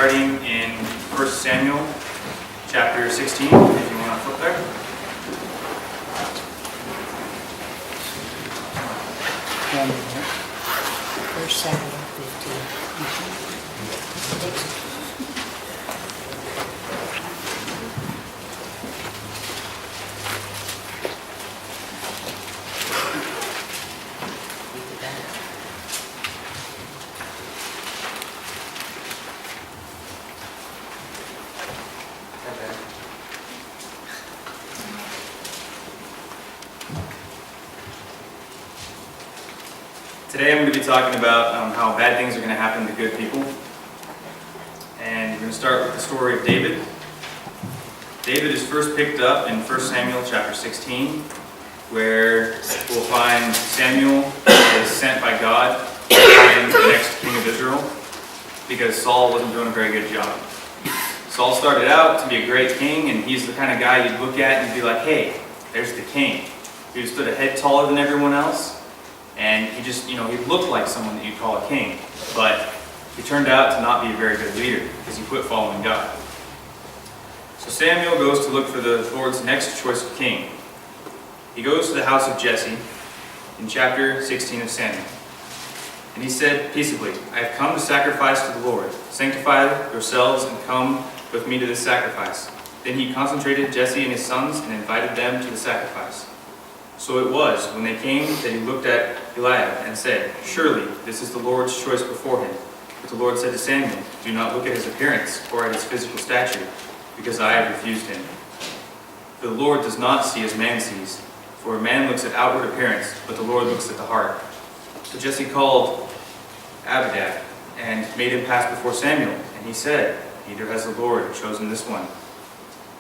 starting in 1 Samuel chapter 16, if you want to flip there. First Samuel 15. Today I'm going to be talking about how bad things are going to happen to good people. And we're going to start with the story of David. David is first picked up in 1 Samuel chapter 16, where we'll find Samuel is sent by God to find the next king of Israel, because Saul wasn't doing a very good job. Saul started out to be a great king, and he's the kind of guy you'd look at and you'd be like, hey, there's the king. He stood a head taller than everyone else. And he just, he looked like someone that you'd call a king, but he turned out to not be a very good leader because he quit following God. So Samuel goes to look for the Lord's next choice of king. He goes to the house of Jesse in chapter 16 of Samuel. And he said peaceably, I have come to sacrifice to the Lord. Sanctify yourselves and come with me to this sacrifice. Then he concentrated Jesse and his sons and invited them to the sacrifice. So it was, when they came, that he looked at Eliab and said, surely this is the Lord's choice before him. But the Lord said to Samuel, do not look at his appearance or at his physical stature, because I have refused him. For the Lord does not see as man sees, for a man looks at outward appearance, but the Lord looks at the heart. So Jesse called Abinadab and made him pass before Samuel, and he said, neither has the Lord chosen this one.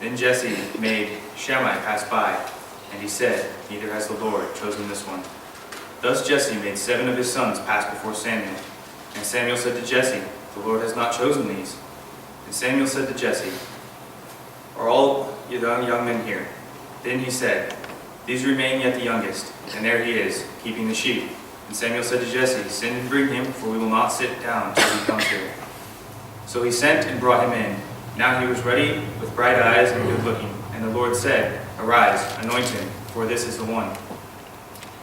Then Jesse made Shammai pass by, and he said, neither has the Lord chosen this one. Thus Jesse made 7 of his sons pass before Samuel. And Samuel said to Jesse, the Lord has not chosen these. And Samuel said to Jesse, are all your young men here? Then he said, these remain yet the youngest, and there he is, keeping the sheep. And Samuel said to Jesse, send and bring him, for we will not sit down till he comes here. So he sent and brought him in. Now he was ready, with bright eyes and good looking. And the Lord said, arise, anoint him, for this is the one.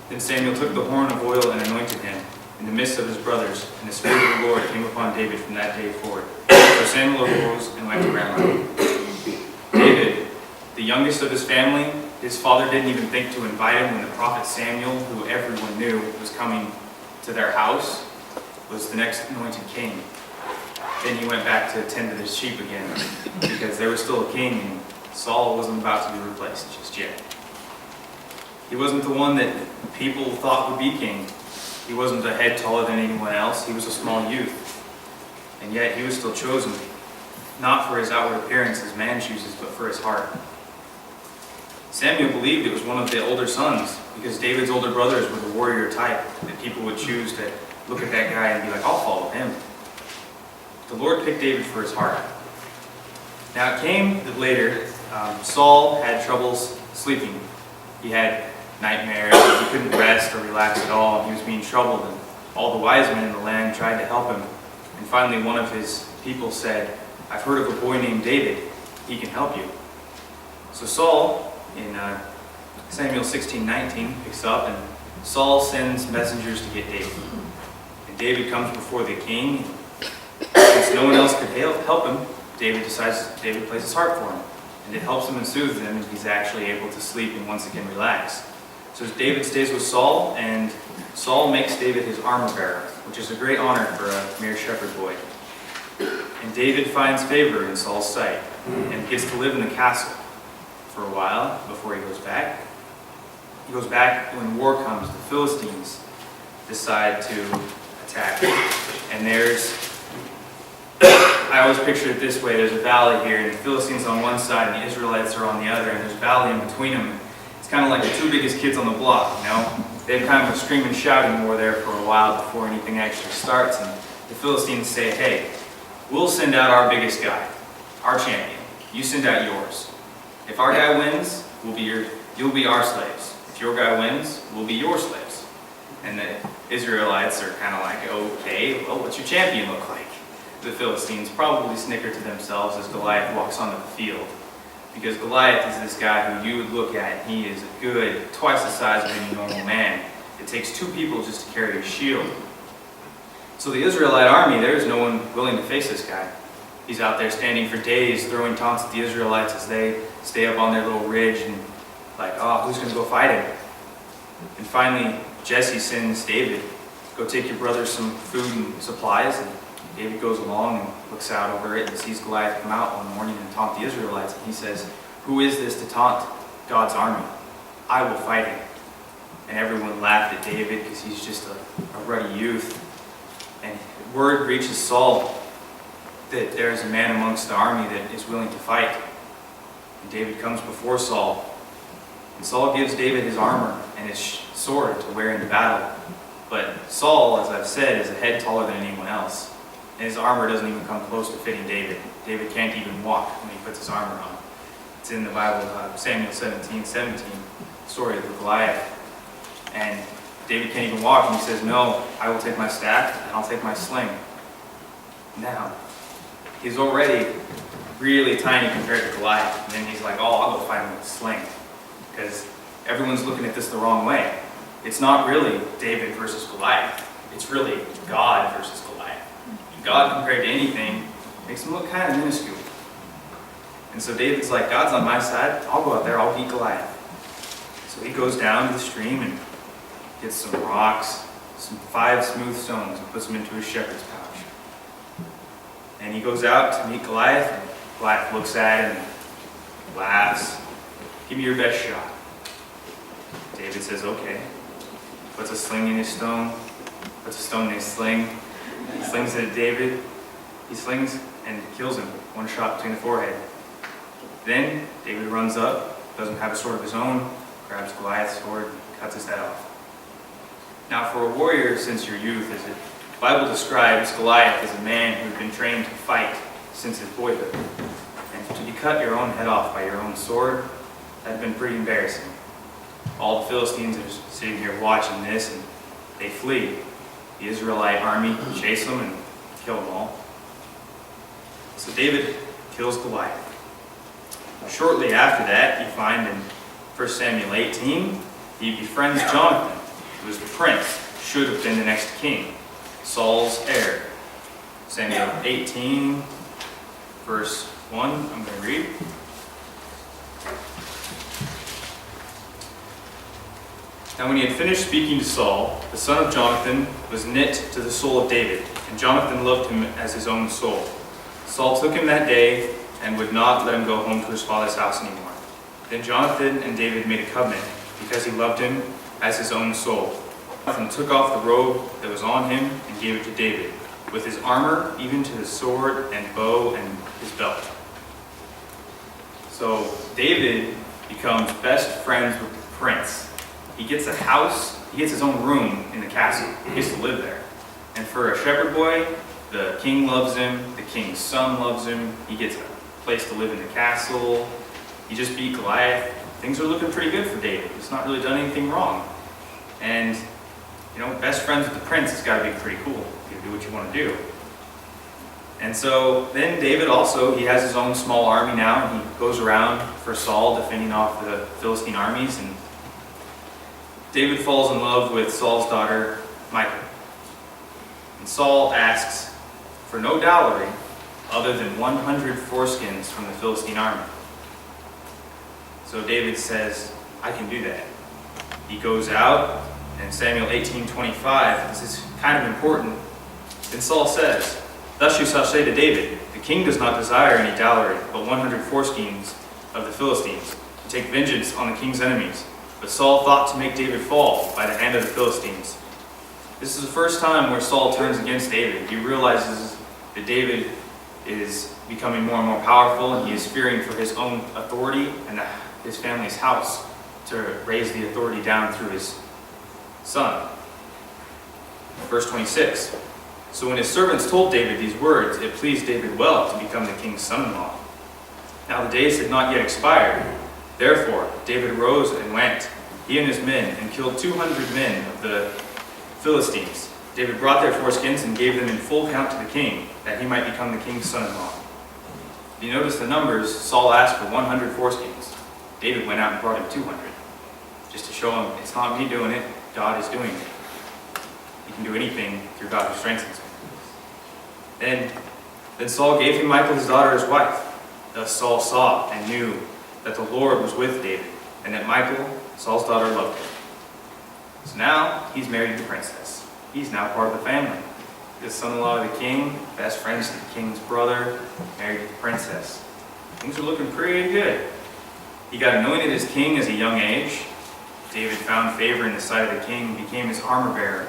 Then Samuel took the horn of oil and anointed him in the midst of his brothers, and the Spirit of the Lord came upon David from that day forward. So Samuel arose and went to Ramah. David, the youngest of his family, his father didn't even think to invite him when the prophet Samuel, who everyone knew was coming to their house, was the next anointed king. Then he went back to tend to the sheep again, because there was still a king, and Saul wasn't about to be replaced just yet. He wasn't the one that people thought would be king. He wasn't a head taller than anyone else. He was a small youth. And yet he was still chosen, not for his outward appearance as man chooses, but for his heart. Samuel believed it was one of the older sons, because David's older brothers were the warrior type that people would choose to look at that guy and be like, I'll follow him. The Lord picked David for his heart. Now it came that later, Saul had troubles sleeping. He had nightmares, he couldn't rest or relax at all, and he was being troubled, and all the wise men in the land tried to help him. And finally one of his people said, I've heard of a boy named David, he can help you. So Saul, in Samuel 16:19, picks up, and Saul sends messengers to get David. And David comes before the king. Since no one else could help him, David plays his heart for him. And it helps him and soothes him, and he's actually able to sleep and once again relax. So David stays with Saul, and Saul makes David his armor bearer, which is a great honor for a mere shepherd boy. And David finds favor in Saul's sight, and gets to live in the castle for a while before he goes back. He goes back when war comes. The Philistines decide to attack. And I always picture it this way, there's a valley here, and the Philistines on one side and the Israelites are on the other, and there's a valley in between them. It's kind of like the 2 biggest kids on the block, They have kind of a screaming, shouting war there for a while before anything actually starts, and the Philistines say, hey, we'll send out our biggest guy, our champion. You send out yours. If our guy wins, you'll be our slaves. If your guy wins, we'll be your slaves. And the Israelites are kind of like, okay, well, what's your champion look like? the Philistines probably snicker to themselves as Goliath walks onto the field. Because Goliath is this guy who you would look at, he is a good, twice the size of any normal man. It takes two people just to carry a shield. So the Israelite army, there is no one willing to face this guy. He's out there standing for days, throwing taunts at the Israelites as they stay up on their little ridge and like, oh, who's going to go fight him? And finally, Jesse sends David, go take your brother some food and supplies. And David goes along and looks out over it and sees Goliath come out one morning and taunt the Israelites. And he says, who is this to taunt God's army? I will fight him. And everyone laughed at David because he's just a ruddy youth. And word reaches Saul that there is a man amongst the army that is willing to fight. And David comes before Saul. And Saul gives David his armor and his sword to wear into battle. But Saul, as I've said, is a head taller than anyone else. And his armor doesn't even come close to fitting David. David can't even walk when he puts his armor on. It's in the Bible, Samuel 17:17, story of Goliath. And David can't even walk, and he says, no, I will take my staff, and I'll take my sling. Now, he's already really tiny compared to Goliath. And then he's like, oh, I'll go fight him with a sling. Because everyone's looking at this the wrong way. It's not really David versus Goliath. It's really God versus Goliath. God compared to anything makes him look kind of minuscule. And so David's like, God's on my side. I'll go out there. I'll beat Goliath. So he goes down to the stream and gets some rocks, some 5 smooth stones, and puts them into his shepherd's pouch. And he goes out to meet Goliath. And Goliath looks at him and laughs. Give me your best shot. David says, okay. Puts a sling in his stone. Puts a stone in his sling. He slings it at David. He slings and kills him. One shot between the forehead. Then David runs up, doesn't have a sword of his own, grabs Goliath's sword, and cuts his head off. Now for a warrior since your youth, as the Bible describes Goliath as a man who had been trained to fight since his boyhood. And to be cut your own head off by your own sword, that had been pretty embarrassing. All the Philistines are just sitting here watching this, and they flee. The Israelite army chase them and kill them all. So David kills Goliath. Shortly after that, you find in 1 Samuel 18, he befriends Jonathan, who was the prince, should have been the next king, Saul's heir. Samuel 18, verse 1, I'm going to read. Now when he had finished speaking to Saul, the son of Jonathan was knit to the soul of David, and Jonathan loved him as his own soul. Saul took him that day and would not let him go home to his father's house anymore. Then Jonathan and David made a covenant, because he loved him as his own soul. Jonathan took off the robe that was on him and gave it to David, with his armor, even to his sword and bow and his belt. So David becomes best friends with the prince. He gets a house, he gets his own room in the castle. He gets to live there. And for a shepherd boy, the king loves him, the king's son loves him, he gets a place to live in the castle. He just beat Goliath. Things are looking pretty good for David. He's not really done anything wrong. And, best friends with the prince has got to be pretty cool. You can do what you want to do. And so then David also, he has his own small army now, and he goes around for Saul, defending off the Philistine armies. And David falls in love with Saul's daughter, Michal. And Saul asks for no dowry other than 100 foreskins from the Philistine army. So David says, I can do that. He goes out, and Samuel 18:25, this is kind of important. Then Saul says, thus you shall say to David, the king does not desire any dowry, but 100 foreskins of the Philistines, to take vengeance on the king's enemies. But Saul thought to make David fall by the hand of the Philistines. This is the first time where Saul turns against David. He realizes that David is becoming more and more powerful, and he is fearing for his own authority and his family's house to raise the authority down through his son. Verse 26. So when his servants told David these words, it pleased David well to become the king's son-in-law. Now the days had not yet expired. Therefore David arose and went, he and his men, and killed 200 men of the Philistines, David brought their foreskins and gave them in full count to the king, that he might become the king's son-in-law. If you notice the numbers, Saul asked for 100 foreskins. David went out and brought him 200, just to show him, it's not me doing it, God is doing it. He can do anything through God who strengthens him. Then Saul gave him Michal his daughter as wife. Thus Saul saw and knew that the Lord was with David, and that Michal, Saul's daughter, loved him. So now he's married to the princess. He's now part of the family. The son-in-law of the king, best friends to the king's brother, married to the princess. Things are looking pretty good. He got anointed as king as a young age. David found favor in the sight of the king and became his armor bearer.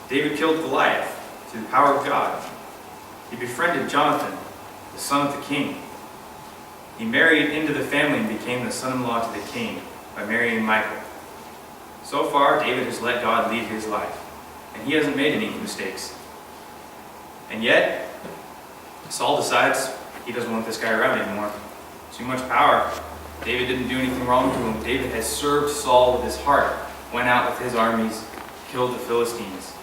David killed Goliath through the power of God. He befriended Jonathan, the son of the king. He married into the family and became the son-in-law to the king by marrying Michal. So far, David has let God lead his life, and he hasn't made any mistakes. And yet, Saul decides he doesn't want this guy around anymore. Too much power. David didn't do anything wrong to him. David has served Saul with his heart, went out with his armies, killed the Philistines.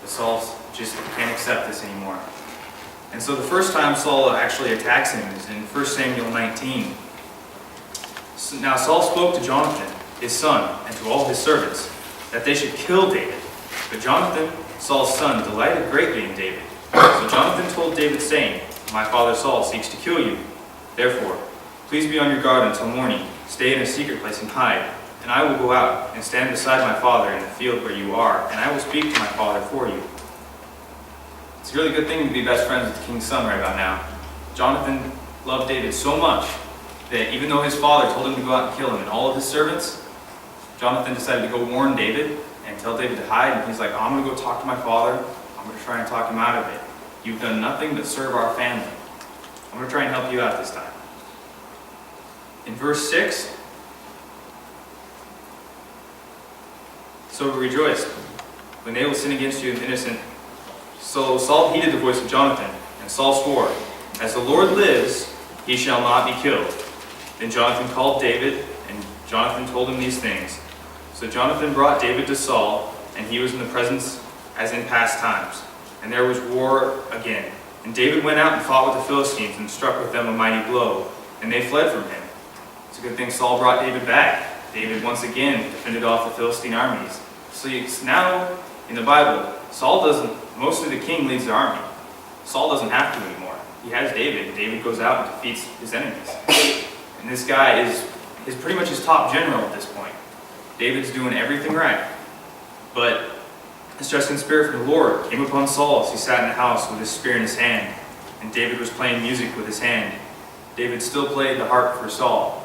But Saul just can't accept this anymore. And so the first time Saul actually attacks him is in 1 Samuel 19. Now Saul spoke to Jonathan, his son, and to all his servants, that they should kill David. But Jonathan, Saul's son, delighted greatly in David. So Jonathan told David, saying, My father Saul seeks to kill you. Therefore, please be on your guard until morning. Stay in a secret place and hide. And I will go out and stand beside my father in the field where you are, and I will speak to my father for you. It's a really good thing to be best friends with the king's son right about now. Jonathan loved David so much that even though his father told him to go out and kill him and all of his servants, Jonathan decided to go warn David and tell David to hide. And he's like, I'm going to go talk to my father. I'm going to try and talk him out of it. You've done nothing but serve our family. I'm going to try and help you out this time. In verse 6, so rejoiced when they will sin against you and innocent. So Saul heeded the voice of Jonathan, and Saul swore, As the Lord lives, he shall not be killed. Then Jonathan called David, and Jonathan told him these things. So Jonathan brought David to Saul, and he was in the presence as in past times. And there was war again. And David went out and fought with the Philistines, and struck with them a mighty blow, and they fled from him. It's a good thing Saul brought David back. David once again defended off the Philistine armies. So now, in the Bible, mostly the king leads the army. Saul doesn't have to anymore. He has David, and David goes out and defeats his enemies. And this guy is pretty much his top general at this point. David's doing everything right. But a distressing spirit from the Lord came upon Saul as he sat in the house with his spear in his hand, and David was playing music with his hand. David still played the harp for Saul.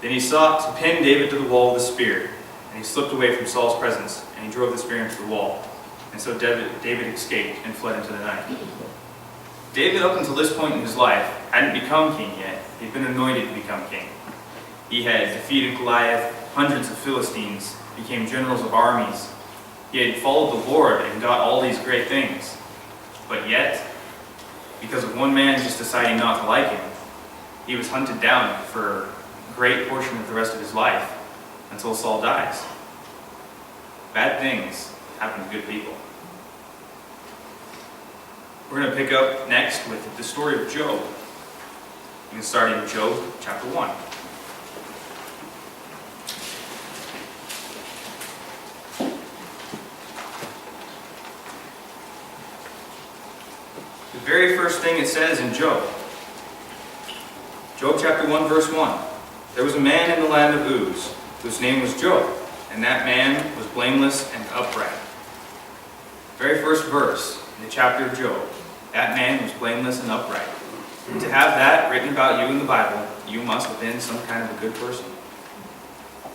Then he sought to pin David to the wall with a spear, and he slipped away from Saul's presence, and he drove the spear into the wall. And so David escaped and fled into the night. David, up until this point in his life, hadn't become king yet. He'd been anointed to become king. He had defeated Goliath, hundreds of Philistines, became generals of armies. He had followed the Lord and got all these great things. But yet, because of one man just deciding not to like him, he was hunted down for a great portion of the rest of his life until Saul dies. Bad things happen to good people. We're going to pick up next with the story of Job. We can start in Job chapter 1. The very first thing it says in Job chapter 1, verse 1. There was a man in the land of Uz, whose name was Job, and that man was blameless and upright. Very first verse in the chapter of Job. That man was blameless and upright. And to have that written about you in the Bible, you must have been some kind of a good person.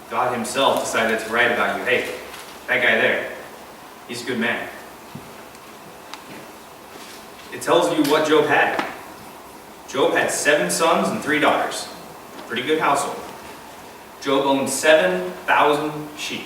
God himself decided to write about you. Hey, that guy there, he's a good man. It tells you what Job had. Job had 7 sons and 3 daughters. Pretty good household. Job owned 7,000 sheep.